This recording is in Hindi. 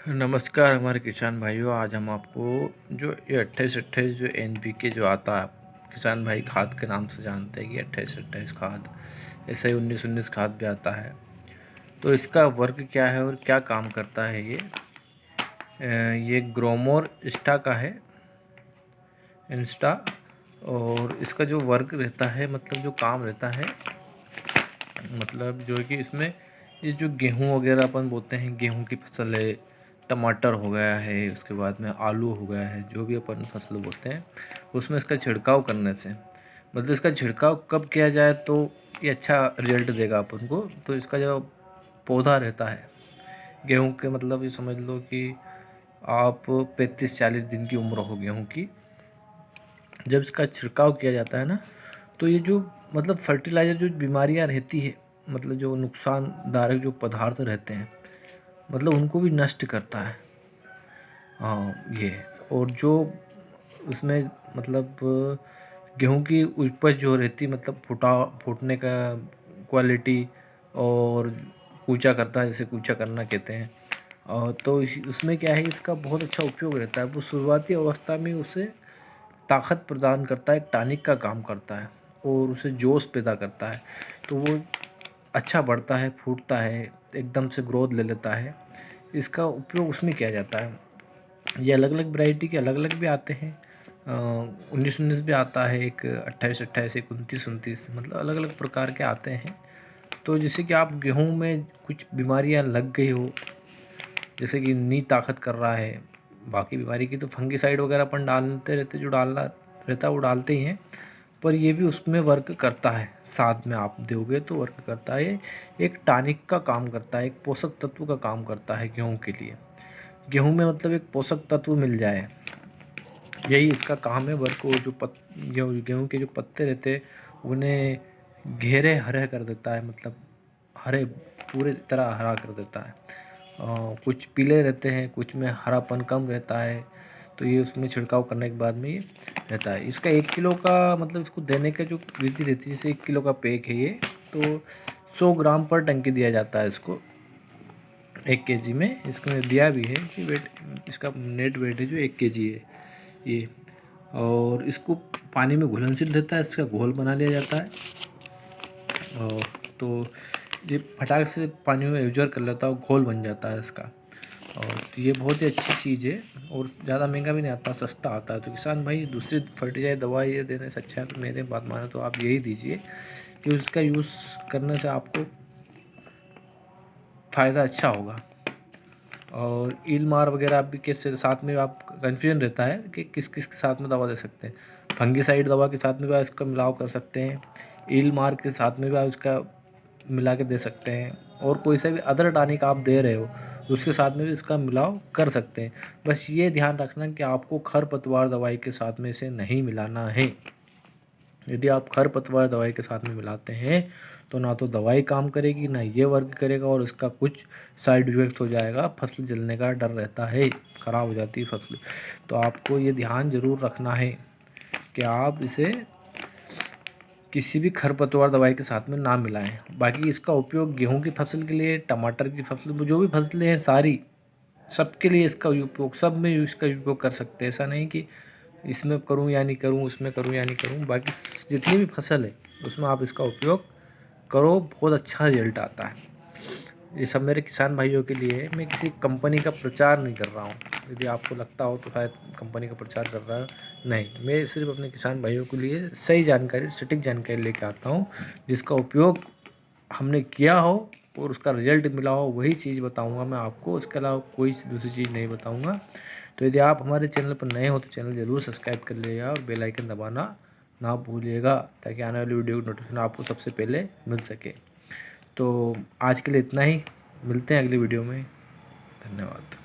नमस्कार हमारे किसान भाइयों। आज हम आपको जो ये 28-28 जो NPK जो आता है, किसान भाई खाद के नाम से जानते हैं कि 28-28 खाद, ऐसे ही 19-19 खाद भी आता है। तो इसका वर्क क्या है और क्या काम करता है ये ग्रोमोर इंस्टा का है, इंस्टा। और इसका जो वर्क रहता है, मतलब जो काम रहता है, मतलब जो है कि इसमें ये जो गेहूँ वगैरह अपन बोते हैं, गेहूँ की फसल है, टमाटर हो गया है, उसके बाद में आलू हो गया है, जो भी अपन फसल बोते हैं उसमें इसका छिड़काव करने से, मतलब इसका छिड़काव कब किया जाए तो ये अच्छा रिजल्ट देगा अपन को। तो इसका जो पौधा रहता है गेहूं के, मतलब ये समझ लो कि आप 35-40 दिन की उम्र हो गेहूं की, जब इसका छिड़काव किया जाता है ना, तो ये जो मतलब फर्टिलाइज़र जो बीमारियां रहती है, मतलब जो नुकसानदायक जो पदार्थ रहते हैं, मतलब उनको भी नष्ट करता है। हाँ ये, और जो उसमें मतलब गेहूं की उपज जो रहती, मतलब फूटने का क्वालिटी, और कूचा करता है, जैसे कूचा करना कहते हैं। और तो उसमें क्या है, इसका बहुत अच्छा उपयोग रहता है। वो शुरुआती अवस्था में उसे ताकत प्रदान करता है, एक टॉनिक का काम करता है, और उसे जोश पैदा करता है। तो वो अच्छा बढ़ता है, फूटता है, एकदम से ग्रोथ ले लेता है। इसका उपयोग उसमें किया जाता है। ये अलग अलग वैरायटी के अलग अलग भी आते हैं। 19-19 भी आता है, एक 28-28, एक 29-29, मतलब अलग अलग प्रकार के आते हैं। तो जैसे कि आप गेहूं में कुछ बीमारियां लग गई हो, जैसे कि नी ताकत कर रहा है, बाकी बीमारी की तो फंगीसाइड वगैरह अपन डालते रहते, जो डालना रहता है वो डालते ही हैं, पर ये भी उसमें वर्क करता है। साथ में आप दोगे तो वर्क करता है, एक टॉनिक का काम करता है, एक पोषक तत्व का काम करता है गेहूं के लिए। गेहूं में मतलब एक पोषक तत्व मिल जाए, यही इसका काम है। वर्क वो जो गेहूं के जो पत्ते रहते हैं उन्हें घेरे हरे कर देता है, मतलब हरे, पूरे तरह हरा कर देता है। कुछ पीले रहते हैं, कुछ में हरापन कम रहता है। तो ये उसमें छिड़काव करने के बाद में ये रहता है। इसका 1 किलो का, मतलब इसको देने का जो विधि रहती है, जैसे 1 किलो का पैक है ये, तो 100 ग्राम पर टंकी दिया जाता है इसको। 1 केजी में इसको दिया भी है कि वेट, इसका नेट वेट है जो 1 केजी है ये। और इसको पानी में घुलनशील रहता है, इसका घोल बना लिया जाता है। और तो ये फटाक से पानी में एब्जॉर्ब कर लेता है और घोल बन जाता है इसका। और तो ये बहुत ही अच्छी चीज़ है, और ज़्यादा महंगा भी नहीं आता, सस्ता आता है। तो किसान भाई, दूसरी फर्टिलाइजर दवा ये देने से अच्छा है तो मेरे बात माने तो आप यही दीजिए, कि उसका यूज़ करने से आपको फ़ायदा अच्छा होगा। और ईल मार वगैरह भी के साथ में आप कन्फ्यूजन रहता है कि किस किस के साथ में दवा दे सकते हैं। फंगीसाइड दवा के साथ में भी आप इसका मिलाव कर सकते हैं, ईल मार के साथ में भी आप इसका मिला के दे सकते हैं, और कोई सा भी अदर टॉनिक आप दे रहे हो उसके साथ में भी इसका मिलाव कर सकते हैं। बस ये ध्यान रखना कि आपको खरपतवार दवाई के साथ में इसे नहीं मिलाना है। यदि आप खरपतवार दवाई के साथ में मिलाते हैं तो ना तो दवाई काम करेगी, ना ये वर्क करेगा, और इसका कुछ साइड इफेक्ट हो जाएगा। फसल जलने का डर रहता है, ख़राब हो जाती है फसल। तो आपको ये ध्यान ज़रूर रखना है कि आप इसे किसी भी खरपतवार दवाई के साथ में ना मिलाएं। बाकी इसका उपयोग गेहूं की फसल के लिए, टमाटर की फसल, जो भी फसलें हैं सारी, सबके लिए इसका उपयोग, सब में इसका उपयोग कर सकते हैं। ऐसा नहीं कि इसमें करूं या नहीं करूं, उसमें करूं या नहीं करूं, बाकी जितनी भी फसल है उसमें आप इसका उपयोग करो, बहुत अच्छा रिजल्ट आता है। ये सब मेरे किसान भाइयों के लिए है, मैं किसी कंपनी का प्रचार नहीं कर रहा हूँ। यदि आपको लगता हो तो शायद कंपनी का प्रचार कर रहा है, नहीं, मैं सिर्फ अपने किसान भाइयों के लिए सही जानकारी, सटीक जानकारी लेके आता हूँ, जिसका उपयोग हमने किया हो और उसका रिजल्ट मिला हो, वही चीज़ बताऊंगा मैं आपको। इसके अलावा कोई दूसरी चीज़ नहीं बताऊंगा। तो यदि आप हमारे चैनल पर नए हो तो चैनल ज़रूर सब्सक्राइब कर लीजिएगा, और बेल आइकन दबाना ना भूलिएगा, ताकि आने वाली वीडियो की नोटिफिकेशन आपको सबसे पहले मिल सके। तो आज के लिए इतना ही, मिलते हैं अगली वीडियो में। धन्यवाद।